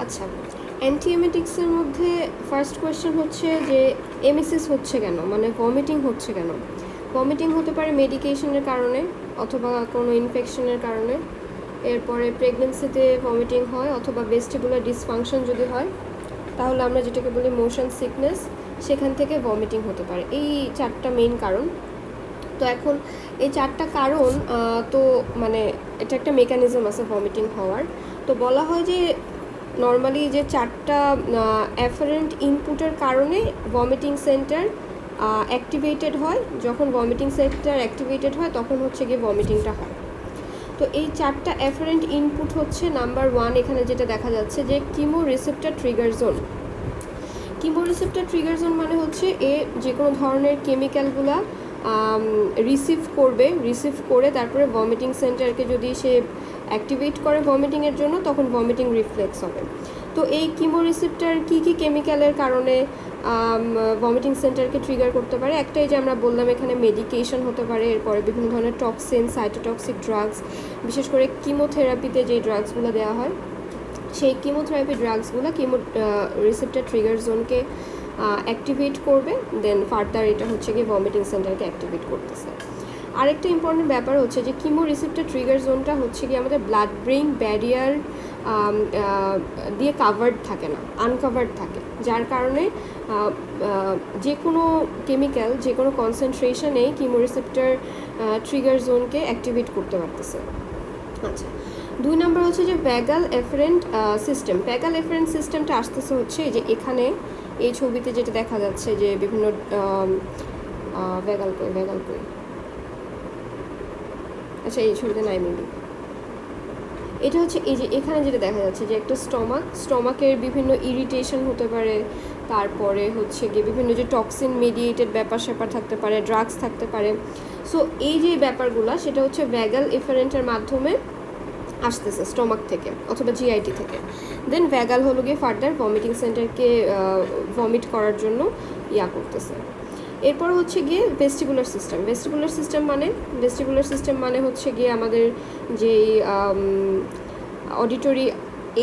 আচ্ছা, অ্যান্টিএমেটিক্সের মধ্যে first question হচ্ছে যে এমএসিস হচ্ছে কেন, মানে ভমিটিং হচ্ছে কেন। ভমিটিং হতে পারে মেডিকেশনের কারণে অথবা কোনো ইনফেকশনের কারণে। এরপরে প্রেগনেন্সিতে ভমিটিং হয়, অথবা ভেস্টিবুলার ডিসফাংশন যদি হয় তাহলে আমরা যেটাকে বলি মোশন সিকনেস, সেখান থেকে ভমিটিং হতে পারে। এই চারটা মেইন কারণ। তো এখন এই চারটা কারণ তো মানে এটা একটা মেকানিজম আছে ভমিটিং হওয়ার। তো বলা হয় যে নর্মালি যে চারটা অ্যাফারেন্ট ইনপুটের কারণে ভমিটিং সেন্টার অ্যাক্টিভেটেড হয়। যখন ভমিটিং সেন্টার অ্যাক্টিভেটেড হয় তখন হচ্ছে গিয়ে ভমিটিংটা হয়। তো এই চারটা অ্যাফারেন্ট ইনপুট হচ্ছে নাম্বার 1 এখানে যেটা দেখা যাচ্ছে যে কিমো receptor trigger zone. কিমো receptor trigger zone মানে হচ্ছে যে কোনো ধরনের কেমিক্যালগুলা রিসিভ করে তারপরে ভমিটিং সেন্টারকে যদি সে অ্যাক্টিভেট করে ভমিটিংয়ের জন্য, তখন ভমিটিং রিফ্লেক্স হবে। তো এই কিমো রিসেপ্টর কী কেমিক্যালের কারণে ভমিটিং সেন্টারকে ট্রিগার করতে পারে? একটাই যে আমরা বললাম এখানে মেডিকেশন হতে পারে, এরপরে বিভিন্ন ধরনের টক্সিন, সাইটোটক্সিক ড্রাগস, বিশেষ করে কিমোথেরাপিতে যেই ড্রাগসগুলো দেওয়া হয় সেই কিমোথেরাপি ড্রাগসগুলো কিমো রিসেপ্টর ট্রিগার জোনকে অ্যাক্টিভেট করবে, দেন ফার্দার এটা হচ্ছে গিয়ে ভমিটিং সেন্টারকে অ্যাক্টিভেট করতেছে। আরেকটা ইম্পর্টেন্ট ব্যাপার হচ্ছে যে কিমো রিসেপ্টর ট্রিগার জোনটা হচ্ছে গিয়ে আমাদের ব্লাড ব্রেইন ব্যারিয়ার দিয়ে কাভার্ড থাকে না, আনকাভার্ড থাকে, যার কারণে যে কোনো কেমিক্যাল যে কোনো কনসেন্ট্রেশনেই কিমো রিসেপ্টর ট্রিগার জোনকে অ্যাক্টিভেট করতে পারতেছে। আচ্ছা, 2 নম্বর হচ্ছে যে ভ্যাগাল এফারেন্ট সিস্টেম। ভ্যাগাল এফারেন্ট সিস্টেমটা আসতেছে হচ্ছে যে এখানে এই ছবিতে যেটা দেখা যাচ্ছে যে বিভিন্ন ভ্যাগাল কই আচ্ছা এই ছবিতে নাই মেবি, এটা হচ্ছে এই যে এখানে যেটা দেখা যাচ্ছে যে একটা স্টমাকের বিভিন্ন ইরিটেশন হতে পারে, তারপরে হচ্ছে গিয়ে বিভিন্ন যে টক্সিন মেডিয়েটেড ব্যাপার স্যাপার থাকতে পারে, ড্রাগস থাকতে পারে। সো এই যে ব্যাপারগুলো সেটা হচ্ছে ভ্যাগাল এফারেন্টের মাধ্যমে আসতেছে স্টমাক থেকে অথবা জিআইটি থেকে। দেন ভ্যাগাল হলো গিয়ে ফার্দার ভমিটিং সেন্টারকে ভমিট করার জন্য করতেছে। এরপর হচ্ছে গিয়ে ভেস্টিবুলার সিস্টেম মানে হচ্ছে গিয়ে আমাদের যেই অডিটরি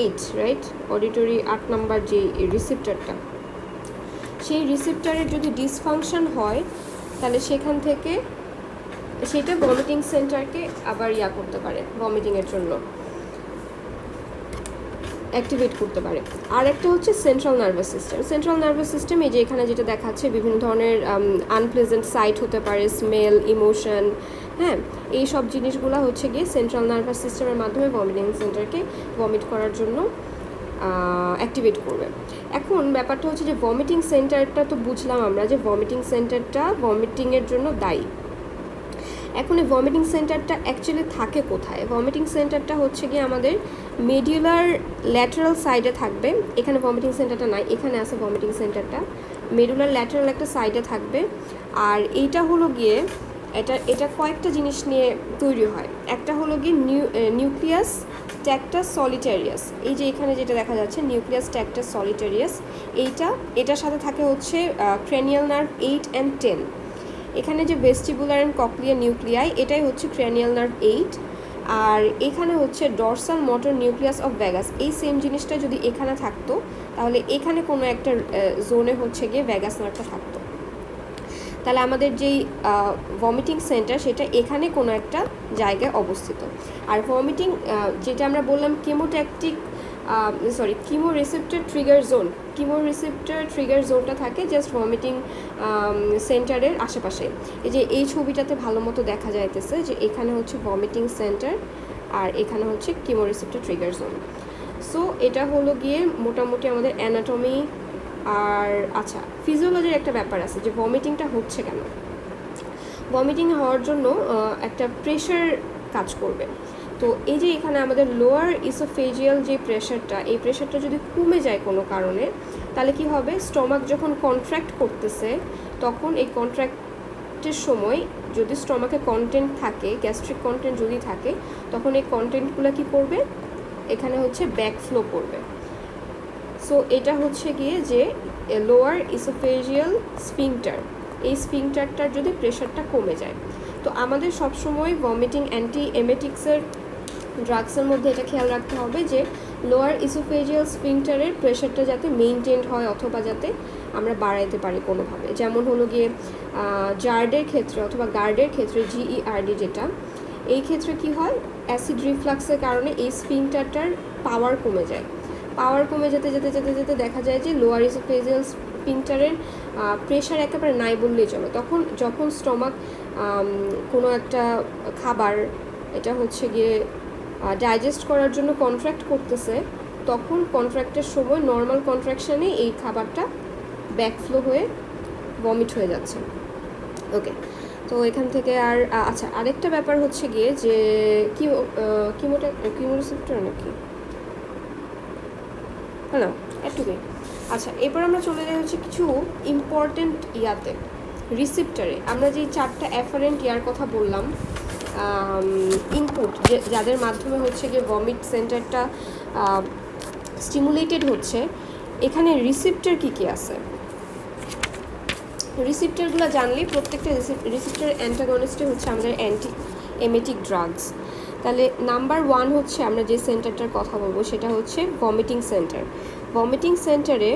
8 রাইট, অডিটরি 8 নাম্বার যে রিসেপ্টরটা, সেই রিসেপ্টরের যদি ডিসফাংশন হয় তাহলে সেখান থেকে সেটা ভমিটিং সেন্টারকে আবার করতে পারে, ভমিটিংয়ের জন্য অ্যাক্টিভেট করতে পারে। আর একটা হচ্ছে সেন্ট্রাল নার্ভাস সিস্টেম। এই যে এখানে যেটা দেখাচ্ছে বিভিন্ন ধরনের আনপ্লেজেন্ট সাইট হতে পারে, স্মেল, ইমোশন, হ্যাঁ, এই সব জিনিসগুলো হচ্ছে গিয়ে সেন্ট্রাল নার্ভাস সিস্টেমের মাধ্যমে ভমিটিং সেন্টারকে ভমিট করার জন্য অ্যাক্টিভেট করবে। এখন ব্যাপারটা হচ্ছে যে ভমিটিং সেন্টারটা তো বুঝলাম আমরা যে ভমিটিং সেন্টারটা ভমিটিংয়ের জন্য দায়ী। এখন এই ভমিটিং সেন্টারটা অ্যাকচুয়ালি থাকে কোথায়? ভমিটিং সেন্টারটা হচ্ছে গিয়ে আমাদের মেডিউলার ল্যাটারাল সাইডে থাকবে। এখানে ভমিটিং সেন্টারটা নাই, এখানে আছে ভমিটিং সেন্টারটা, মেডুলার ল্যাটারাল একটা সাইডে থাকবে। আর এইটা হলো গিয়ে এটা কয়েকটা জিনিস নিয়ে তৈরি হয়। একটা হলো গিয়ে নিউক্লিয়াস ট্যাক্টাস সলিটারিয়াস। এই যে এখানে যেটা দেখা যাচ্ছে নিউক্লিয়াস ট্যাক্টাস সলিটারিয়াস, এটার সাথে থাকে হচ্ছে ক্রেনিয়াল নার্ভ 8 and 10। এখানে যে ভেস্টিবুলার অ্যান্ড ককলিয়ার নিউক্লিয়াই, এটাই হচ্ছে ক্রেনিয়াল নার্ভ 8। আর এখানে হচ্ছে dorsal motor nucleus of vagus. এই সেম জিনিসটা যদি এখানে থাকতো তাহলে এখানে কোনো একটা জোনে হচ্ছে গিয়ে ভ্যাগাস নার্ভটা থাকতো। তাহলে আমাদের যেই ভমিটিং সেন্টার সেটা এখানে কোনো একটা জায়গায় অবস্থিত। আর ভমিটিং যেটা আমরা বললাম কিমো রিসেপ্টর ট্রিগার জোনটা থাকে জাস্ট ভমিটিং সেন্টারের আশেপাশে। এই যে এই ছবিটাতে ভালো মতো দেখা যাইতেছে যে এখানে হচ্ছে ভমিটিং সেন্টার আর এখানে হচ্ছে কিমো রিসেপ্টর ট্রিগার জোন। সো এটা হলো গিয়ে মোটামুটি আমাদের অ্যানাটমি। আর আচ্ছা, ফিজিওলজির একটা ব্যাপার আছে যে ভমিটিংটা হচ্ছে কেন। ভমিটিং হওয়ার জন্য একটা প্রেশার কাজ করবে। তো এই যে এখানে আমাদের লোয়ার ইসোফেজিয়াল যে প্রেশারটা, এই প্রেশারটা যদি কমে যায় কোনো কারণে তাহলে কি হবে, স্টমাক যখন কন্ট্র্যাক্ট করতেছে তখন এই কন্ট্র্যাক্টের সময় যদি স্টমাকে কন্টেন্ট থাকে, গ্যাস্ট্রিক কন্টেন্ট যদি থাকে, তখন এই কন্টেন্টগুলো কি করবে, এখানে হচ্ছে ব্যাকফ্লো করবে। সো এটা হচ্ছে গিয়ে যে লোয়ার ইসোফেজিয়াল স্ফিংটার, এই স্ফিংটারটার যদি প্রেশারটা কমে যায়। তো আমাদের সবসময় ভমিটিং অ্যান্টি এমেটিক্সের ড্রাগসের মধ্যে এটা খেয়াল রাখতে হবে যে লোয়ার ইসোফেজিয়াল স্ফিংটারের প্রেশারটা যাতে মেনটেন্ড হয় অথবা যাতে আমরা বাড়াইতে পারি কোনোভাবে। যেমন হলো গিয়ে জার্ডের ক্ষেত্রে অথবা গার্ডের ক্ষেত্রে GERD যেটা, এই ক্ষেত্রে কি হয়, অ্যাসিড রিফ্লাক্সের কারণে এই স্ফিংটারটার পাওয়ার কমে যায়। পাওয়ার কমে যেতে যেতে যেতে যেতে দেখা যায় যে লোয়ার ইসোফেজিয়াল স্ফিংটারের প্রেশার একেবারে নাই বললেই চলো। তখন যখন স্টমাক কোনো একটা খাবার এটা হচ্ছে গিয়ে ডাইজেস্ট করার জন্য কন্ট্রাক্ট করতেছে, তখন কন্ট্রাক্টের সময় নর্মাল কন্ট্রাকশানে এই খাবারটা ব্যাকফ্লো হয়ে ভমিট হয়ে যাচ্ছে। ওকে, তো এখান থেকে আর আচ্ছা আরেকটা ব্যাপার হচ্ছে গিয়ে যে কিমোরিসেপ্টর নাকি হ্যালো একটুকুই। আচ্ছা, এরপর আমরা চলে যাই হচ্ছে কিছু ইম্পর্টেন্ট ইয়াতে, রিসিপ্টারে। আমরা যেই 4টা অ্যাফারেন্ট ইয়ার কথা বললাম, ইনপুট যাদের মাধ্যমে হচ্ছে গিয়ে ভমিট সেন্টারটা স্টিমুলেটেড হচ্ছে, এখানে রিসিপ্টার কী কী আছে? রিসিপ্টারগুলো জানলেই প্রত্যেকটা রিসিপ্টার অ্যান্টাগনিস্টে হচ্ছে আমাদের অ্যান্টি এমেটিক ড্রাগস। তাহলে নাম্বার 1 হচ্ছে আমরা যে সেন্টারটার কথা বলবো সেটা হচ্ছে ভমিটিং সেন্টার। ভমিটিং সেন্টারে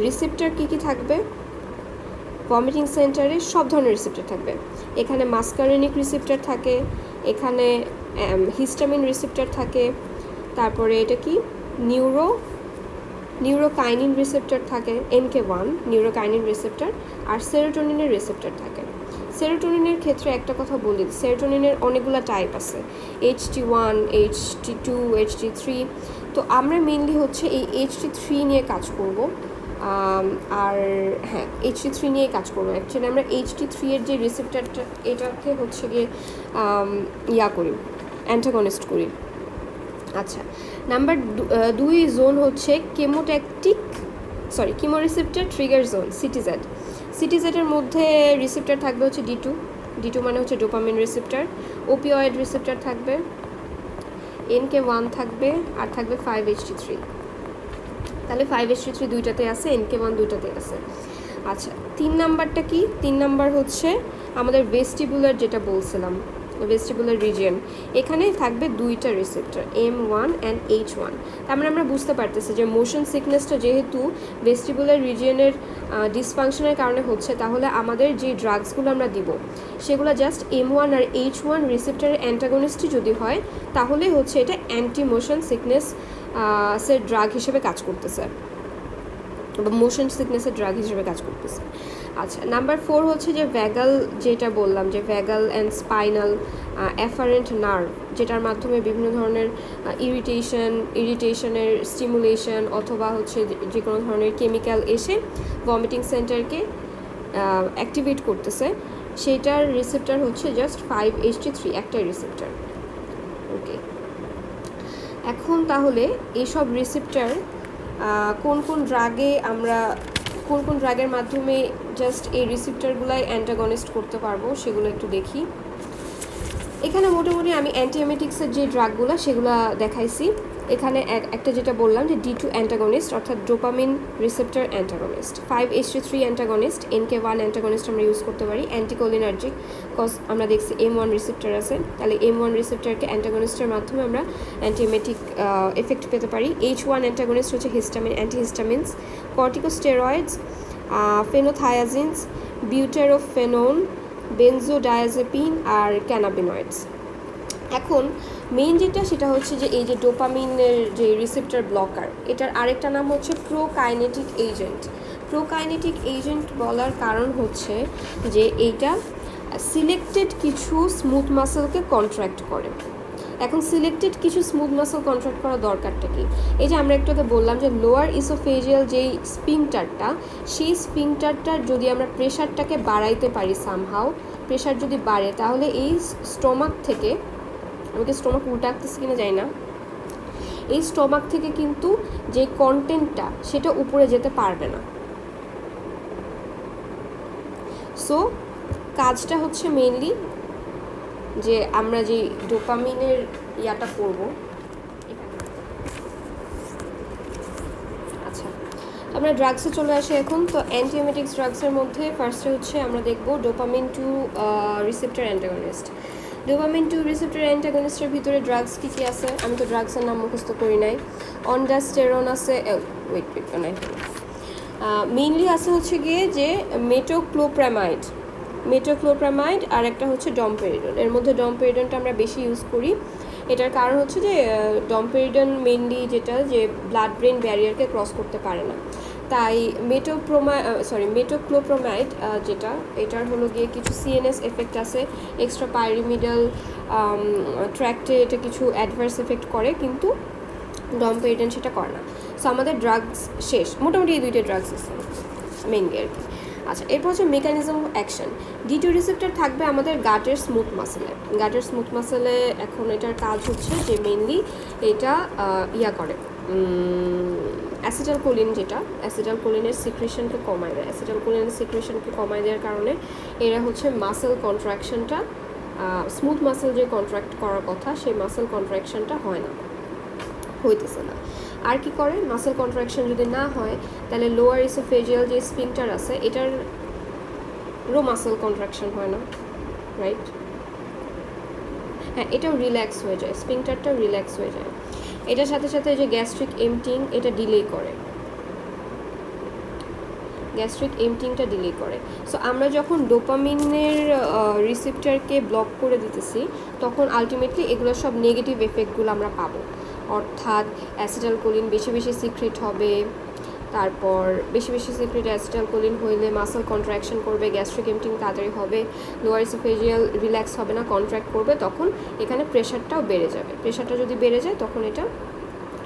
রিসিপ্টার কী কী থাকবে? ভমিটিং সেন্টারে সব ধরনের রিসিপ্টার থাকবে। এখানে মাস্কারিনিক রিসিপ্টার থাকে, এখানে হিস্টামিন রিসিপ্টার থাকে, তারপরে এটা কি নিউরোকাইনিন রিসেপ্টর থাকে, NK1 নিউরোকাইনিন রিসেপ্টর, আর সেরোটোনিনের রিসেপ্টর থাকে। সেরোটোনিনের ক্ষেত্রে একটা কথা বলি, সেরোটোনিনের অনেকগুলো টাইপ আছে, HT1, HT2, HT3। তো আমরা মেনলি হচ্ছে এই HT3 নিয়ে কাজ করব। আর হ্যাঁ, HT3 নিয়ে কাজ করবো। অ্যাকচুয়ালি আমরা HT3 এর যে রিসেপ্টরটা এটাকে হচ্ছে গিয়ে করি, অ্যান্টাগনিস্ট করি। আচ্ছা, নাম্বার 2 জোন হচ্ছে কিমোরিসেপ্টর ট্রিগার জোন, CTZ। CTZ-এর মধ্যে রিসেপ্টর থাকবে হচ্ছে D2 মানে হচ্ছে ডোপামিন রিসেপ্টর, ওপিওয়েড রিসেপ্টর থাকবে, NK1 থাকবে, আর থাকবে 5-HT3। তাহলে 5-HT3 দুইটাতে আছে, NK1 দুইটাতে আছে। আচ্ছা, 3 নাম্বারটা কি? 3 নাম্বার হচ্ছে আমাদের ভেস্টিবুলার, যেটা বলছিলাম ভেস্টিবুলার রিজিয়ন। এখানে থাকবে 2টা রিসেপ্টর, M1 অ্যান্ড H1। তার মানে আমরা বুঝতে পারতেছি যে মোশন সিকনেসটা যেহেতু ভেস্টিবুলার রিজিয়নের ডিসফাংশনের কারণে হচ্ছে, তাহলে আমাদের যে ড্রাগসগুলো আমরা দিব সেগুলো জাস্ট M1 আর H1 রিসেপ্টরের অ্যান্টাগনিস্টই যদি হয়, তাহলে হচ্ছে এটা অ্যান্টি মোশন সিকনেস সে ড্রাগ হিসেবে কাজ করতেছে, বা মোশন সিকনেসের ড্রাগ হিসেবে কাজ করতেছে। আচ্ছা, নাম্বার 4 হচ্ছে যে ভ্যাগাল, যেটা বললাম যে ভ্যাগাল অ্যান্ড স্পাইনাল অ্যাফারেন্ট নার্ভ, যেটার মাধ্যমে বিভিন্ন ধরনের ইরিটেশনের স্টিমুলেশন অথবা হচ্ছে যে কোনো ধরনের কেমিক্যাল এসে ভমিটিং সেন্টারকে অ্যাক্টিভেট করতেছে, সেইটার রিসেপ্টর হচ্ছে জাস্ট 5-HT3 একটা রিসেপ্টর। ওকে, এখন তাহলে এইসব রিসেপ্টর কোন কোন ড্রাগের মাধ্যমে জাস্ট এই রিসেপ্টরগুলাই অ্যান্টাগনিস্ট করতে পারবো সেগুলো একটু দেখি। এখানে মোটামুটি আমি অ্যান্টিএমেটিক্সের যে ড্রাগগুলো সেগুলো দেখাইছি। এখানে একটা যেটা বললাম যে D2 অ্যান্টাগনিস্ট অর্থাৎ dopamine receptor antagonist, 5-HT3 antagonist, NK1 antagonist আমরা ইউজ করতে পারি, অ্যান্টিকোলিনার্জিক, কজ আমরা দেখছি M1 রিসেপ্টর আছে, তাহলে M1 রিসেপ্টরকে অ্যান্টাগনিস্টের মাধ্যমে আমরা অ্যান্টিএমেটিক এফেক্ট পেতে পারি। H1 অ্যান্টাগনিস্ট হচ্ছে হিস্টামিন, অ্যান্টিহিস্টামিনস, কর্টিকোস্টেরয়েডস, ফেনোথায়াজিনস, বিউটেরোফেনোন, বেনজোডায়াজেপিন আর ক্যানাবিনয়েডস। এখন মেইন যেটা সেটা হচ্ছে যে এই যে ডোপামিনের যে রিসেপ্টর ব্লকার, এটার আরেকটা নাম হচ্ছে প্রোকাইনেটিক এজেন্ট। প্রোকাইনেটিক এজেন্ট বলার কারণ হচ্ছে যে এইটা সিলেক্টেড কিছু স্মুথ মাসেলকে কন্ট্র্যাক্ট করে। এখন সিলেক্টেড কিছু স্মুথ মাসেল কন্ট্রাক্ট করা দরকারটা কি? এই যে আমরা একটু বললাম যে লোয়ার ইসোফেজিয়াল যেই স্ফিংটারটা, সেই স্ফিংটারটার যদি আমরা প্রেশারটাকে বাড়াইতে পারি, সামহাও প্রেশার যদি বাড়ে, তাহলে এই স্টোমাক থেকে, আমাকে স্টোমাক উল্টা আসতেছে কিনা জানি না, এই স্টোমাক থেকে কিন্তু যে কন্টেন্টটা সেটা উপরে যেতে পারবে না। সো কাজটা হচ্ছে মেইনলি যে আমরা যে ডোপামিনের ইয়াটা করব এখানে। আচ্ছা, আমরা ড্রাগসে চলে আসি এখন। তো অ্যান্টিএমেটিক্স ড্রাগসের মধ্যে ফার্স্টে হচ্ছে আমরা দেখব dopamine 2 receptor antagonist. Dopamine 2 receptor অ্যান্টাগনিস্টের ভিতরে ড্রাগস কী কী আছে? আমি তো ড্রাগসের নাম মুখস্থ করি নাই। অন্ডাস্টেরন আছে, ওয়েট নাই, মেইনলি আছে হচ্ছে গিয়ে যে মেটোক্লোপ্রামাইড আর একটা হচ্ছে ডমপেরিডন। এর মধ্যে ডমপেরিডনটা আমরা বেশি ইউজ করি। এটার কারণ হচ্ছে যে ডমপেরিডন মেইনলি যেটা যে ব্লাড ব্রেন ব্যারিয়ারকে ক্রস করতে পারে না, তাই মেটোক্লোপ্রামাইড যেটা এটার হলো গিয়ে কিছু সিএনএস এফেক্ট আছে, এক্সট্রা পাইরিমিডাল ট্র্যাক্টে এটা কিছু অ্যাডভার্স এফেক্ট করে, কিন্তু ডমপেরিডন সেটা করে না। সো আমাদের ড্রাগস শেষ, মোটামুটি এই দুইটা ড্রাগস আছে মেইনলি আর কি। আচ্ছা, এরপর হচ্ছে mechanism of action. D2 receptor থাকবে আমাদের গাটের স্মুথ মাসেলে। এখন এটার কাজ হচ্ছে যে মেইনলি এটা করে অ্যাসিটাইলকোলিনের সিক্রেশনকে কমায় দেয়। সিক্রেশনকে কমায় দেওয়ার কারণে এরা হচ্ছে মাসেল কন্ট্রাকশনটা, স্মুথ মাসেল যে কন্ট্রাক্ট করার কথা সেই মাসেল কন্ট্রাকশনটা হইতেছে না। আর কি করে? মাসেল কন্ট্রাকশন যদি না হয় তাহলে লোয়ার ইসোফেজিয়াল যে স্ফিংটার আছে এটারও মাসেল কন্ট্রাকশন হয় না, রাইট? হ্যাঁ, এটাও রিল্যাক্স হয়ে যায়, স্ফিংটারটাও রিল্যাক্স হয়ে যায়। এটার সাথে সাথে যে গ্যাস্ট্রিক এমটিং এটা ডিলে করে, সো আমরা যখন ডোপামিনের রিসেপ্টরকে ব্লক করে দিতেছি তখন আলটিমেটলি এগুলো সব নেগেটিভ এফেক্টগুলো আমরা পাবো। অর্থাৎ অ্যাসিটাইলকোলিন বেশি বেশি সিক্রেট হবে, তারপর বেশি বেশি সিক্রেট অ্যাসিটাইলকোলিন হইলে মাসেল কন্ট্রাকশন করবে, গ্যাস্ট্রিক এমটিং তাড়াতাড়ি হবে, লোয়ার ইসোফেজিয়াল রিল্যাক্স হবে না, কন্ট্রাক্ট করবে, তখন এখানে প্রেশারটাও বেড়ে যাবে। প্রেশারটা যদি বেড়ে যায় তখন এটা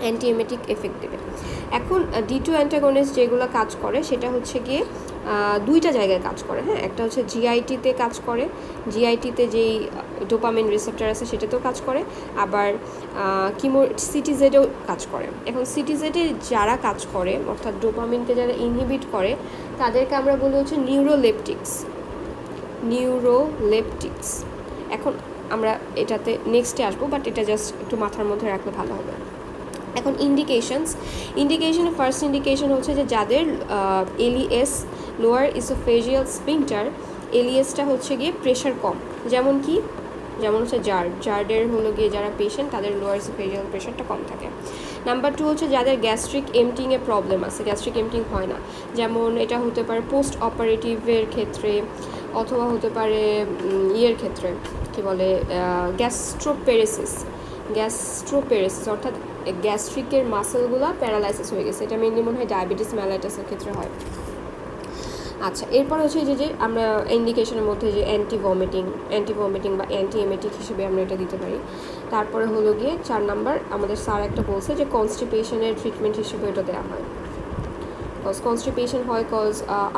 অ্যান্টিএমেটিক এফেক্ট দেবে। এখন D2 অ্যান্টাগনিস্ট যেগুলো কাজ করে সেটা হচ্ছে গিয়ে দুইটা জায়গায় কাজ করে। হ্যাঁ, একটা হচ্ছে জিআইটিতে কাজ করে, জিআইটিতে যেই ডোপামিন রিসেপ্টর আছে সেটাতেও কাজ করে, আবার সিটিজেডেও কাজ করে। এখন সিটিজেডে যারা কাজ করে অর্থাৎ ডোপামিনকে যারা ইনহিবিট করে তাদেরকে আমরা বলি হচ্ছে নিউরোলেপটিক্স। এখন আমরা এটাতে নেক্সটে আসবো, বাট এটা জাস্ট একটু মাথার মধ্যে রাখলে ভালো হবে। এখন ইন্ডিকেশনের ফার্স্ট ইন্ডিকেশন হচ্ছে যে যাদের এলইএস, লোয়ার ইসোফেজিয়াল স্ফিংটার, এলইএসটা হচ্ছে গিয়ে প্রেশার কম, যেমন হচ্ছে জার্ডের হলো গিয়ে যারা পেশেন্ট তাদের লোয়ার ইসোফেজিয়াল প্রেশারটা কম থাকে। নাম্বার 2 হচ্ছে যাদের গ্যাস্ট্রিক এমটিংয়ে প্রবলেম আছে, গ্যাস্ট্রিক এমটিং হয় না, যেমন এটা হতে পারে পোস্ট অপারেটিভের ক্ষেত্রে, অথবা হতে পারে ক্ষেত্রে কি বলে গ্যাস্ট্রোপেরেসিস অর্থাৎ গ্যাস্ট্রিকের মাসেলগুলো প্যারালাইসিস হয়ে গেছে। এটা মেনলি মনে হয় ডায়াবেটিস মেলাইটাসের ক্ষেত্রে হয়। আচ্ছা, এরপর হচ্ছে যে আমরা ইন্ডিকেশনের মধ্যে যে অ্যান্টি ভমিটিং বা অ্যান্টিএমেটিক হিসেবে আমরা এটা দিতে পারি। তারপরে হলো গিয়ে 4 নাম্বার আমাদের স্যার একটা বলছে যে কনস্টিপেশনের ট্রিটমেন্ট হিসেবে এটা দেওয়া হয়। কনস্টিপেশন হয়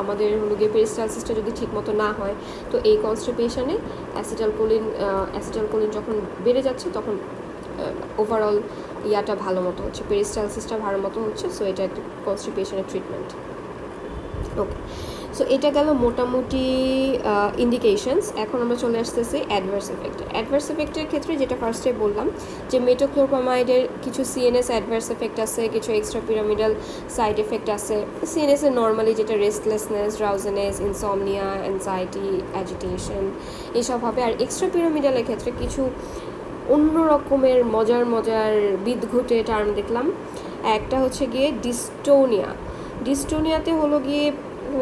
আমাদের হলো গিয়ে পেরিস্টালসিসটা যদি ঠিকমতো না হয়, তো এই কনস্টিপেশনে অ্যাসিটাইলকোলিন যখন বেড়ে যাচ্ছে তখন ওভারঅল ভালো মতো হচ্ছে, পেরিস্টালসিসটা ভালো মতো হচ্ছে। সো এটা একটা কনস্টিপেশনের ট্রিটমেন্ট। ওকে, সো এটা গেল মোটামুটি ইন্ডিকেশনস। এখন আমরা চলে আসতেছি অ্যাডভার্স এফেক্টের ক্ষেত্রে, যেটা ফার্স্টে বললাম যে মেটোক্লোপ্রামাইডের কিছু সিএনএস অ্যাডভার্স এফেক্ট আছে, কিছু এক্সট্রা পিরামিডাল সাইড এফেক্ট আছে। সিএনএসের নর্মালি যেটা restlessness, drowsiness, insomnia, anxiety, agitation এইসব হবে। আর এক্সট্রা পিরামিডালের ক্ষেত্রে কিছু অন্য রকমের মজার বিদঘুটে টার্ম দেখলাম। একটা হচ্ছে গিয়ে ডিস্টোনিয়াতে হলো গিয়ে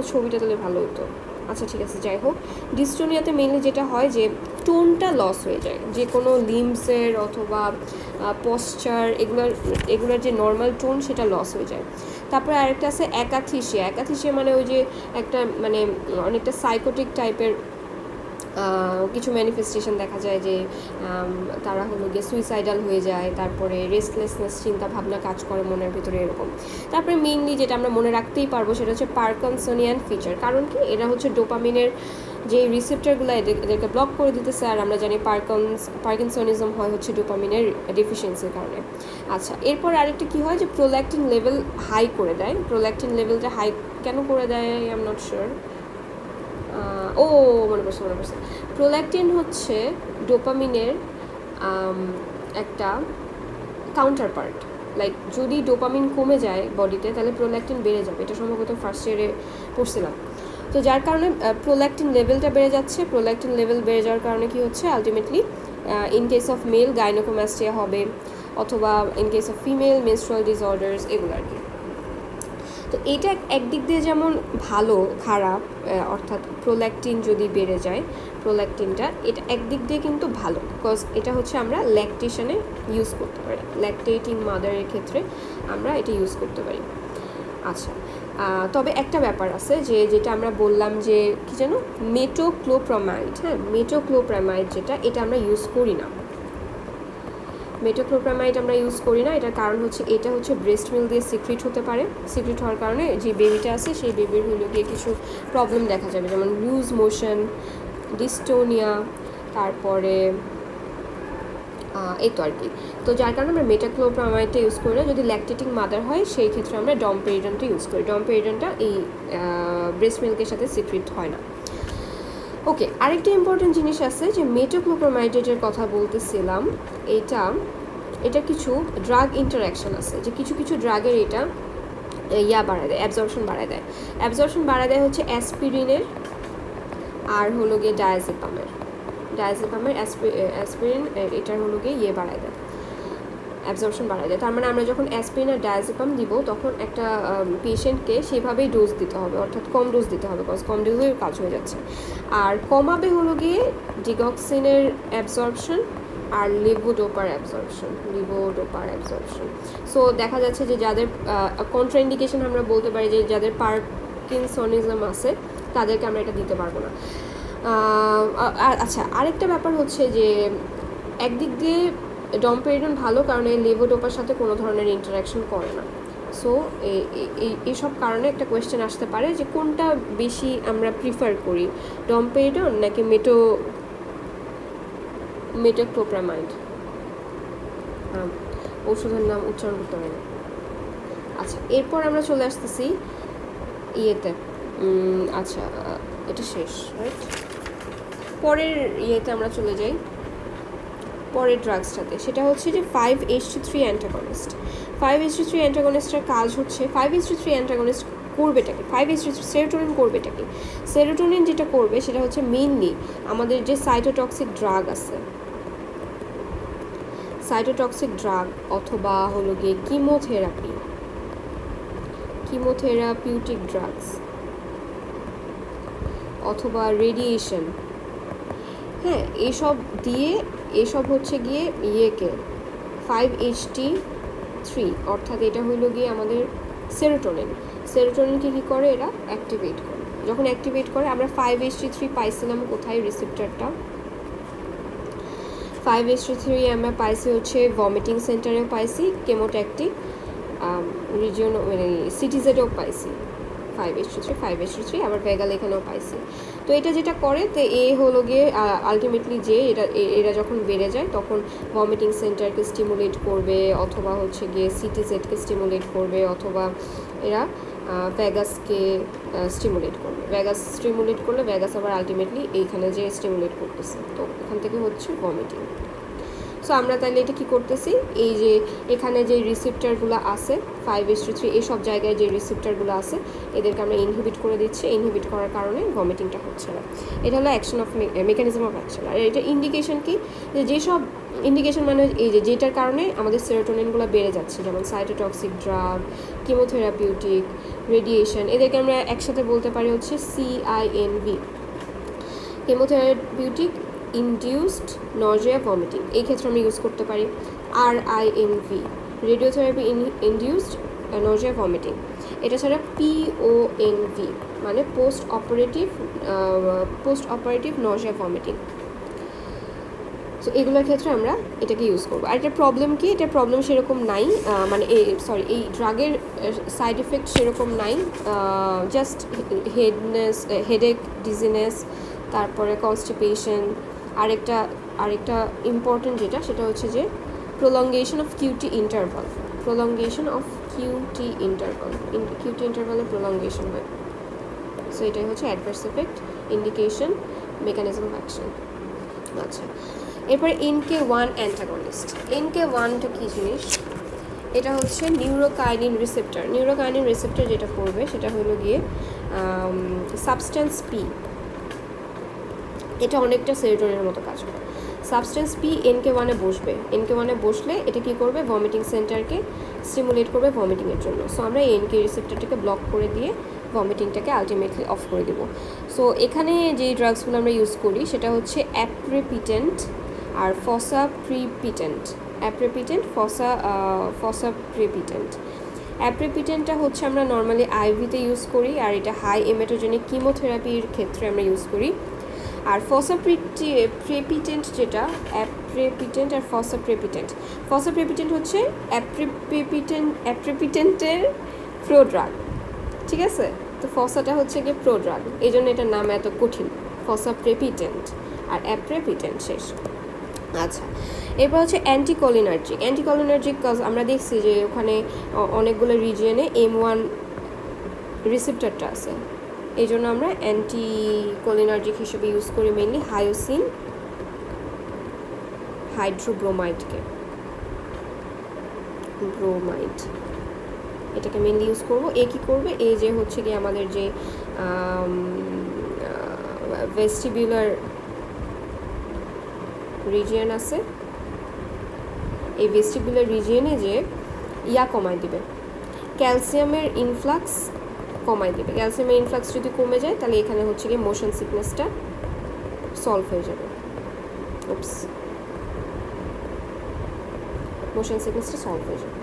ছবিটা তাহলে ভালো হতো। আচ্ছা ঠিক আছে, যাই হোক, ডিস্টোনিয়াতে মেইনলি যেটা হয় যে টোনটা লস হয়ে যায়, যে কোনো লিম্বসের অথবা পশ্চার এগুলোর যে নর্মাল টোন সেটা লস হয়ে যায়। তারপরে আরেকটা আছে অ্যাকাথিসিয়া মানে ওই যে একটা মানে অনেকটা সাইকোটিক টাইপের কিছু ম্যানিফেস্টেশন দেখা যায় যে তারা হলো গিয়ে সুইসাইডাল হয়ে যায়, তারপরে রেস্টলেসনেস, চিন্তা ভাবনা কাজ করে মনের ভিতরে এরকম। তারপরে মেইনলি যেটা আমরা মনে রাখতেই পারবো সেটা হচ্ছে পার্কিনসনিয়ান ফিচার। কারণ কি, এরা হচ্ছে ডোপামিনের যে রিসেপ্টরগুলো এদেরকে ব্লক করে দিতেছে, আর আমরা জানি পার্কিনসনিজম হয় হচ্ছে ডোপামিনের ডেফিসিয়েন্সির কারণে। আচ্ছা, এরপর আরেকটা কী হয় যে প্রোল্যাক্টিন লেভেল হাই করে দেয়। প্রোল্যাক্টিন লেভেলটা হাই কেন করে দেয় আই এম নট শিওর। মনে পড়ছে। প্রোল্যাক্টিন হচ্ছে ডোপামিনের একটা কাউন্টার পার্ট। লাইক যদি ডোপামিন কমে যায় বডিতে তাহলে প্রোল্যাক্টিন বেড়ে যাবে, এটা সম্ভবত ফার্স্ট ইয়ারে পড়ছিলাম। তো যার কারণে প্রোল্যাক্টিন লেভেলটা বেড়ে যাচ্ছে। প্রোল্যাক্টিন লেভেল বেড়ে যাওয়ার কারণে কি হচ্ছে, ultimately in case of male gynaecomastia হবে, অথবা in case of female menstrual disorders, এগুলো আর কি। তো এটা একদিক দিয়ে যেমন ভালো খারাপ, অর্থাৎ প্রোল্যাকটিন যদি বেড়ে যায়, প্রোল্যাকটিনটা এটা একদিক দিয়ে কিন্তু ভালো, বিকজ এটা হচ্ছে আমরা ল্যাকটেশনে ইউজ করতে পারি, ল্যাকটেটিং মাদারের ক্ষেত্রে আমরা এটা ইউজ করতে পারি। আচ্ছা, তবে একটা ব্যাপার আছে যেটা আমরা বললাম যে কি যেন মেটোক্লোপ্রামাইড, হ্যাঁ মেটোক্লোপ্রামাইড যেটা, এটা আমরা ইউজ করি না। মেটোক্লোপ্রামাইড আমরা ইউজ করি না, এটার কারণ হচ্ছে এটা হচ্ছে ব্রেস্ট মিল্ক দিয়ে সিক্রিট হতে পারে, সিক্রিট হওয়ার কারণে যে বেবিটা আছে সেই বেবির হলো গিয়ে কিছু প্রবলেম দেখা যাবে, যেমন লুজ মোশন, ডিস্টোনিয়া, তারপরে এই তো আর কি। তো যার কারণে আমরা মেটাক্লোপ্রামাইডটা ইউজ করি না। যদি ল্যাকটেটিং মাদার হয় সেই ক্ষেত্রে আমরা ডমপেরিডনটা ইউজ করি। ডমপেরিডনটা এই ব্রেস্ট মিল্কের সাথে সিক্রিট হয় না। ওকে, আরেকটা ইম্পর্টেন্ট জিনিস আছে যে মেটোক্লোপ্রামাইডের কথা বলতেছিলাম, এটা কিছু ড্রাগ ইন্টারাকশন আছে, যে কিছু কিছু ড্রাগের এটা বাড়ায় দেয়, অ্যাবজর্পশন বাড়ায় দেয়। অ্যাবজর্পশন বাড়ায় দেয় হচ্ছে অ্যাসপিরিনের আর হলো গিয়ে ডায়াজেপামের অ্যাসপিরিন, এটার হলো গিয়ে বাড়ায় দেয়, অ্যাবজর্পশন বাড়ায় দেয়। তার মানে আমরা যখন অ্যাসপিরিন আর ডায়াজেপাম দিব তখন একটা পেশেন্টকে সেভাবেই ডোজ দিতে হবে, অর্থাৎ কম ডোজ দিতে হবে, বিকজ কম ডোজেই কাজ হয়ে যাচ্ছে। আর কমাবে হলো গিয়ে ডিগক্সিনের অ্যাবজর্পশন আর লিভোডোপার অ্যাবজর্পশন। সো দেখা যাচ্ছে যে যাদের কন্ট্রাইন্ডিকেশন আমরা বলতে পারি যে যাদের পার্কিনসনিজম আছে তাদেরকে আমরা এটা দিতে পারবো না। আচ্ছা, আরেকটা ব্যাপার হচ্ছে যে একদিক দিয়ে ডমপেরিডন ভালো, কারণ এই লেভোডোপার সাথে কোনো ধরনের ইন্টারাকশন করে না। সো এইসব কারণে একটা কোয়েশ্চেন আসতে পারে যে কোনটা বেশি আমরা প্রিফার করি, ডমপেরিডন নাকি মেটোক্লোপ্রামাইড। ওষুধের নাম উচ্চারণ করতে হয় না। আচ্ছা, এরপর আমরা চলে আসতেছি ইয়েতে। আচ্ছা, এটা শেষ, রাইট? পরের ইয়েতে আমরা চলে যাই, পরের ড্রাগসটাতে। সেটা হচ্ছে যে 5-HT3 অ্যান্টাগনিস্ট। 5-HT3 অ্যান্টাগনিস্টের কাজ হচ্ছে, 5-HT3 অ্যান্টাগনিস্ট করবেটাকে, 5-HT3 সেরোটোনিন করবেটাকে। সেরোটোনিন যেটা করবে সেটা হচ্ছে মেইনলি আমাদের যে সাইটোটক্সিক ড্রাগ আছে, সাইটোটক্সিক ড্রাগ অথবা হলো গিয়ে কিমোথেরাপিউটিক ড্রাগস অথবা রেডিয়েশন, হ্যাঁ এসব হচ্ছে গিয়ে ইয়েকে 5-HT3, অর্থাৎ এটা হইল গিয়ে আমাদের সেরোটোনিনকে কী করে, এরা অ্যাক্টিভেট করে। যখন অ্যাক্টিভেট করে, আমরা 5-HT3 পাইছিলাম কোথায়, রিসেপ্টরটা 5-HT3 আমরা পাইছি হচ্ছে ভমিটিং সেন্টারেও পাইছি, কেমোট্যাকটিক রিজিয়ন মানে সিটিজেডেও পাইছি 5-HT3, আবার ভেগাল এখানেও পাইছি। তো এটা যেটা করে, তো হলো গিয়ে আলটিমেটলি যে এরা যখন বেড়ে যায় তখন ভমিটিং সেন্টারকে স্টিমুলেট করবে, অথবা হচ্ছে গিয়ে সিটিজেডকে স্টিমুলেট করবে, অথবা এরা ভ্যাগাসকে স্টিমুলেট করবে। স্টিমুলেট করলে ভ্যাগাস আবার আলটিমেটলি এইখানে যে স্টিমুলেট করতেছে, তো এখান থেকে হচ্ছে ভমিটিং। সো আমরা তাহলে এটা কী করতেছি, এই যে এখানে যে রিসেপ্টারগুলো আছে 5-HT3 এইসব জায়গায় যে রিসেপ্টারগুলো আছে এদেরকে আমরা ইনহিবিট করে দিচ্ছি। ইনহিবিট করার কারণে ভমিটিংটা হচ্ছে না। এটা হলো action of mechanism of action. আর এটা ইন্ডিকেশন কি, যেসব ইন্ডিকেশন মানে এই যেটার কারণে আমাদের সেরোটোনিনগুলো বেড়ে যাচ্ছে, যেমন সাইটোটক্সিক ড্রাগ, কিমোথেরাপিউটিক, রেডিয়েশন, এদেরকে আমরা একসাথে বলতে পারি হচ্ছে CINV, chemotherapeutic induced Nazia vomiting, এই ক্ষেত্রে আমরা ইউজ করতে পারি। RINV, radiotherapy induced Nazia vomiting. এটা ছাড়া PONV মানে post operative Nazia vomiting. So এগুলোর ক্ষেত্রে আমরা এটাকে ইউজ করবো। আর এটা প্রবলেম কি, এটা প্রবলেম সেরকম নাই, মানে এই ড্রাগের সাইড এফেক্ট সেরকম নাই, জাস্ট হেডেক, ডিজিনেস, তারপরে কনস্টিপেশন। আরেকটা ইম্পর্টেন্ট যেটা, সেটা হচ্ছে যে prolongation of QT interval, QT ইন্টারভালে প্রলঙ্গেশন হয়। সো এটাই হচ্ছে adverse effect, indication, mechanism of action. আচ্ছা, এরপরে NK1 অ্যান্টাগনিস্ট। NK1টা কী জিনিস, এটা হচ্ছে নিউরোকাইনিন রিসেপ্টর যেটা করবে সেটা হলো গিয়ে সাবস্টেন্স P, এটা অনেকটা সেরোটোনিনের মতো কাজ করে। সাবস্টেন্স পি NK1-এ বসবে, NK1-এ বসলে এটা কি করবে, ভমিটিং সেন্টারকে স্টিমুলেট করবে ভমিটিংয়ের জন্য। সো আমরা এই NK রিসেপ্টরটাকে ব্লক করে দিয়ে ভমিটিংটাকে আলটিমেটলি অফ করে দেবো। সো এখানে যেই ড্রাগসগুলো আমরা ইউজ করি সেটা হচ্ছে অ্যাপ্রেপিটেন্ট আর ফসাপ্রিপিটেন্ট। অ্যাপ্রেপিটেন্ট, ফসাপ্রিপিটেন্ট। অ্যাপ্রেপিটেন্টটা হচ্ছে আমরা নর্মালি আইভিতে ইউজ করি, আর এটা হাই এমেটোজেনিক কিমোথেরাপির ক্ষেত্রে আমরা ইউজ করি। আর ফসাপ্রেপিটেন্ট যেটা, অ্যাপ্রেপিটেন্ট আর ফসাপ্রেপিটেন্ট হচ্ছে অ্যাপ্রেপিটেন্টের প্রোড্রাগ, ঠিক আছে? তো ফসাটা হচ্ছে গিয়ে প্রোড্রাগ, এই জন্য এটার নাম এত কঠিন, ফসাপ্রেপিটেন্ট আর অ্যাপ্রেপিটেন্ট শেষ। আচ্ছা, এরপর হচ্ছে অ্যান্টিকোলিনার্জিক। অ্যান্টিকোলিনার্জিক কজ আমরা দেখছি যে ওখানে অনেকগুলো রিজিয়নে M1 রিসেপ্টরটা আছে, এই জন্য আমরা অ্যান্টিকোলিনার্জিক হিসেবে ইউজ করি মেইনলি হায়োসিন হাইড্রোব্রোমাইডকে, ব্রোমাইড, এটাকে মেইনলি ইউজ করব। এ কী করবে, এই যে হচ্ছে কি আমাদের যে ভেস্টিবিউলার রিজিয়ন আছে, এই ভেস্টিবুলার রিজিয়নে যে কমায় দিবে, ক্যালসিয়ামের ইনফ্লাক্স কমায় দিবে। ক্যালসিয়ামের ইনফ্লাক্স যদি কমে যায় তাহলে এখানে হচ্ছে গিয়ে মোশন সিকনেসটা সলভ হয়ে যাবে। মোশন সিকনেসটা সলভ হয়ে যাবে।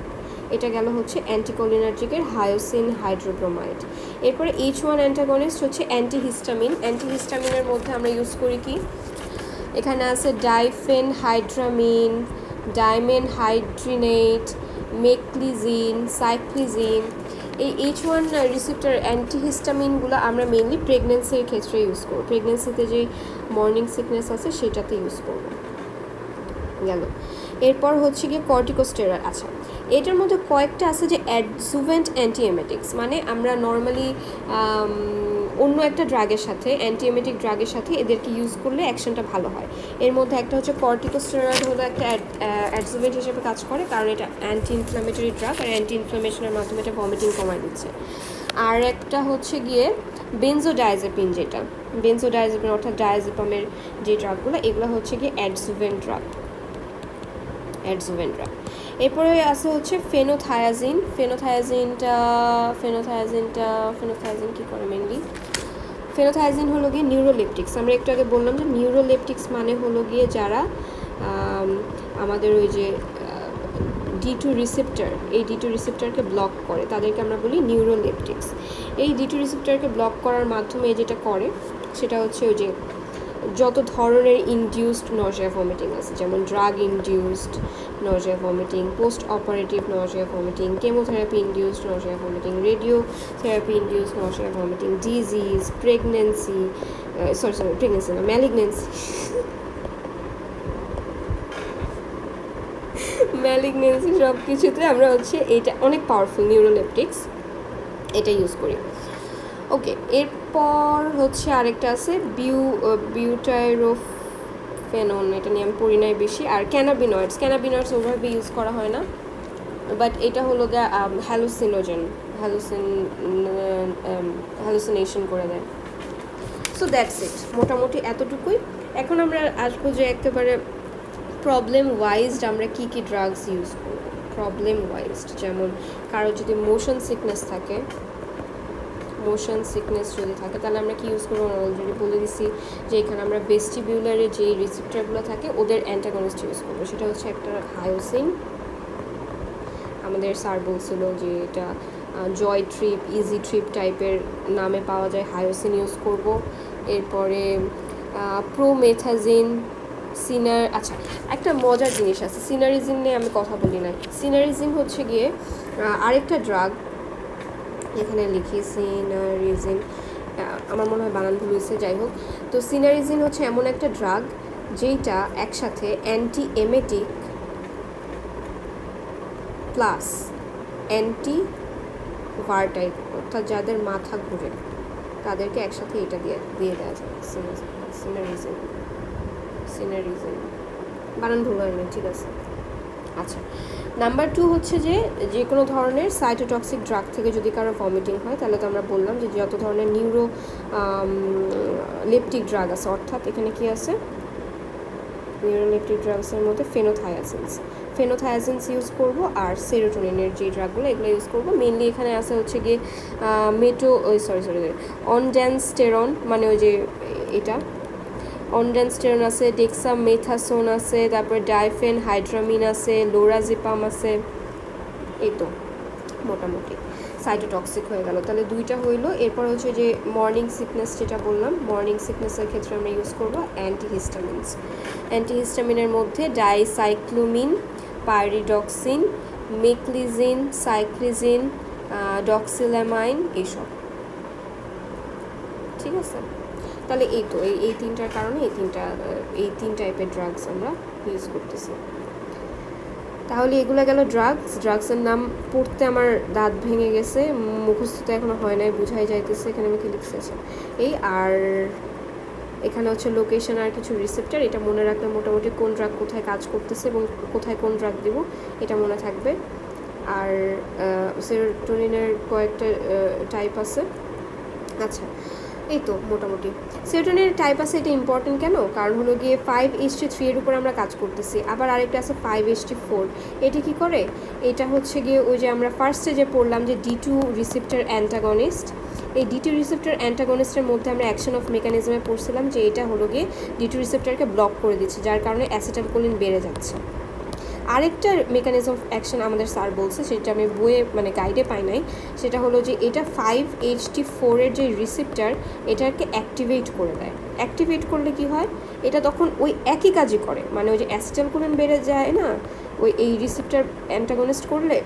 এটা গেল হচ্ছে অ্যান্টিকোলিনার্জিকের হায়োসিন হাইড্রোব্রোমাইড। এরপরে H1 অ্যান্টাগনিস্ট হচ্ছে অ্যান্টিহিস্টামিন। অ্যান্টিহিস্টামিনের মধ্যে আমরা ইউজ করি কি, এখানে আছে ডাইফেনহাইড্রামিন, ডাইমেনহাইড্রিনেট, মেক্লিজিন, সাইক্লিজিন। এই H1 রিসেপ্টর অ্যান্টিহিস্টামিনগুলো আমরা মেইনলি প্রেগনেন্সির ক্ষেত্রে ইউজ করব, প্রেগনেন্সিতে যে মর্নিং সিকনেস আছে সেটাতে ইউজ করব। গেল। এরপর হচ্ছে গিয়ে কর্টিকোস্টেরয়েড। আচ্ছা, এটার মধ্যে কয়েকটা আছে যে অ্যাডজুভেন্ট অ্যান্টিএমেটিক্স, মানে আমরা নর্মালি অন্য একটা ড্রাগের সাথে, অ্যান্টিএমেটিক ড্রাগের সাথে এদেরকে ইউজ করলে অ্যাকশনটা ভালো হয়। এর মধ্যে একটা হচ্ছে কর্টিকোস্টেরয়েড, হলো একটা অ্যাডজুভেন্ট হিসেবে কাজ করে, কারণ এটা অ্যান্টি ইনফ্লামেটরি ড্রাগ, আর অ্যান্টি ইনফ্লামেশনের মাধ্যমে এটা ভমিটিং কমায় দিচ্ছে। আর একটা হচ্ছে গিয়ে বেনজোডায়াজেপিন, যেটা বেনজোডায়াজেপিন অর্থাৎ ডায়াজেপামের যে ড্রাগগুলো, এগুলো হচ্ছে গিয়ে অ্যাডজুভেন্ট ড্রাগ। এরপরে আছে হচ্ছে ফেনোথায়াজিন। ফেনোথায়াজিন কী করে মেনলি, ফেনোথায়াজিন হলো গিয়ে নিউরোলেপটিক্স। আমরা একটু আগে বললাম যে নিউরোলেপটিক্স মানে হলো গিয়ে যারা আমাদের ওই যে D2 রিসেপ্টর, এই D2 রিসেপ্টরকে ব্লক করে তাদেরকে আমরা বলি নিউরোলেপটিক্স। এই D2 রিসেপ্টরকে ব্লক করার মাধ্যমে যেটা করে সেটা হচ্ছে ওই যে যত ধরনের ইনডিউসড নজিয়া ভমিটিং আছে, যেমন drug induced Nazia vomiting, post operative Nazia vomiting, chemotherapy induced Nazia vomiting, radiotherapy induced Nazia vomiting, disease, pregnancy না, ম্যালিগনেন্সি, সব কিছুতে আমরা হচ্ছে এটা অনেক পাওয়ারফুল নিউরোলেপটিক্স, এটা ইউজ করি। ওকে, এরপর হচ্ছে আরেকটা আছে বিউটাইরোফেনন, এটা নিয়ে আমি পড়ি নাই বেশি। আর ক্যানাবিনয়েডস ওভাবে ইউজ করা হয় না, বাট এটা হলো হ্যালুসিনেশন করে দেয়। সো দ্যাটস ইট, মোটামুটি এতটুকুই। এখন আমরা আসবো যে একেবারে প্রবলেম ওয়াইজড আমরা কী কী ড্রাগস ইউজ করব। প্রবলেম ওয়াইজড, যেমন কারো যদি মোশন সিকনেস যদি থাকে তাহলে আমরা কি ইউজ করবো, অলরেডি বলে দিছি যে এখানে আমরা ভেস্টিবিউলারে যে রিসেপ্টরগুলো থাকে ওদের অ্যান্টাগনিস্ট ইউজ করবো। সেটা হচ্ছে একটা হায়োসিন, আমাদের স্যার বলছিল যে এটা জয় ট্রিপ, ইজি ট্রিপ টাইপের নামে পাওয়া যায়, হায়োসিন ইউজ করব। এরপরে প্রোমেথাজিন, আচ্ছা একটা মজার জিনিস আছে, সিনারিজিন নিয়ে আমি কথা বলি নাই। সিনারিজিন হচ্ছে গিয়ে আরেকটা ড্রাগ, এখানে লিখি সিনারিজিন, আমার মনে হয় বানান ভুল হয়েছে, যাই হোক। তো সিনারিজিন হচ্ছে এমন একটা ড্রাগ যেইটা একসাথে অ্যান্টি এমেটিক প্লাস অ্যান্টি ভার্টাইক, অর্থাৎ যাদের মাথা ঘুরে তাদেরকে একসাথে এটা দিয়ে দেওয়া যায়। সিনারিজিন বানান ভুল হয় না, ঠিক আছে। আচ্ছা, নাম্বার 2 হচ্ছে যে কোনো ধরনের সাইটোটক্সিক ড্রাগ থেকে যদি কারো ভমিটিং হয় তাহলে তো আমরা বললাম যে যত ধরনের নিউরো লেপটিক ড্রাগ আছে, অর্থাৎ এখানে কি আছে নিউরোলেপটিক ড্রাগসের মধ্যে ফেনোথায়াজিনস ইউজ করব, আর সেরোটোনিনের যে ড্রাগগুলো এগুলো ইউজ করব। মেনলি এখানে আছে হচ্ছে গিয়ে অনড্যানস্টেরন, মানে ওই যে এটা অনড্যানস্টেরন আছে, ডেক্সামেথাসোন আছে, তারপরে ডাইফেন হাইড্রামিন আছে, লোরাজিপাম আছে। এই তো মোটামুটি সাইটোটক্সিক হয়ে গেল। তাহলে দুইটা হইলো। এরপর হচ্ছে যে মর্নিং সিকনেস, যেটা বললাম, মর্নিং সিকনেসের ক্ষেত্রে আমরা ইউজ করবো অ্যান্টিহিস্টামিনস। অ্যান্টিহিস্টামিনের মধ্যে ডাইসাইক্লোমিন, পাইরিডক্সিন, মেক্লিজিন, সাইক্লিজিন, ডক্সিলামাইন, এইসব। ঠিক আছে, তাহলে এই তো এই তিনটার কারণে এই তিন টাইপের ড্রাগস আমরা ইউজ করতেছি। তাহলে এগুলো গেল ড্রাগসের নাম পড়তে আমার দাঁত ভেঙে গেছে, মুখস্থ তো এখনো হয় নাই, বুঝাই যাইতেছে এখানে আমি কি লিখতেছি এই। আর এখানে হচ্ছে লোকেশন আর কিছু রিসেপ্টর, এটা মনে রাখলে মোটামুটি কোন ড্রাগ কোথায় কাজ করতেছে এবং কোথায় কোন ড্রাগ দিব এটা মনে থাকবে। আর সেরোটোনিনের কয়েকটা টাইপ আছে। আচ্ছা, এই তো মোটামুটি সেরোটোনিনের টাইপ আছে। এটা ইম্পর্টেন্ট কেন? কারণ হলো গিয়ে 5-3 এর উপর আমরা কাজ করতেছি। আবার আরেকটা আছে 5-4। এটা কি করে? এটা হচ্ছে গিয়ে ওই যে আমরা ফার্স্টে যে পড়লাম যে D2 রিসেপ্টর অ্যান্টাগনিস্ট, এই D2 রিসেপ্টর অ্যান্টাগনিস্টের মধ্যে আমরা অ্যাকশন অফ মেকানিজমে পড়ছিলাম যে এটা হলো গিয়ে D2 রিসেপ্টরকে ব্লক করে দিচ্ছে, যার কারণে অ্যাসিটাইলকোলিন বেড়ে যাচ্ছে। আরেকটা মেকানিজম অফ অ্যাকশন আমাদের স্যার বলছে, সেটা আমি বইয়ে মানে গাইডে পাই নাই, সেটা হলো যে এটা 5-HT4 এর যে রিসেপ্টর এটাকে অ্যাক্টিভেট করে দেয়। অ্যাক্টিভেট করলে কি হয়? এটা তখন ওই একই কাজই করে, মানে ওই যে অ্যাসিটাইলকোলিন বেড়ে যায় না, ওই এই রিসেপ্টর অ্যান্টাগনিস্ট করলে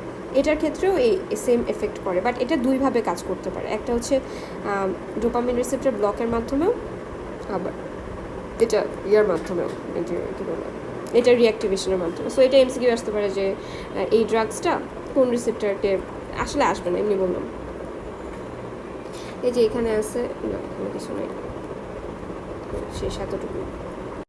এটার ক্ষেত্রেও এই সেম এফেক্ট করে, বাট এটা দুইভাবে কাজ করতে পারে। একটা হচ্ছে ডোপামিন রিসেপ্টর ব্লকের মাধ্যমেও, আবার এটা ইয়ার মাধ্যমেও, কী বলে, এটা রিঅ্যাক্টিভেশনের মাধ্যমে। সো এটা এমসিকিউ আসতে পারে যে এই ড্রাগসটা কোন রিসেপ্টরকে, আসলে আসবে না, এমনি বললাম। এই যে এখানে আছে, না এখানে কিছু নেই, শেষ এতটুকু।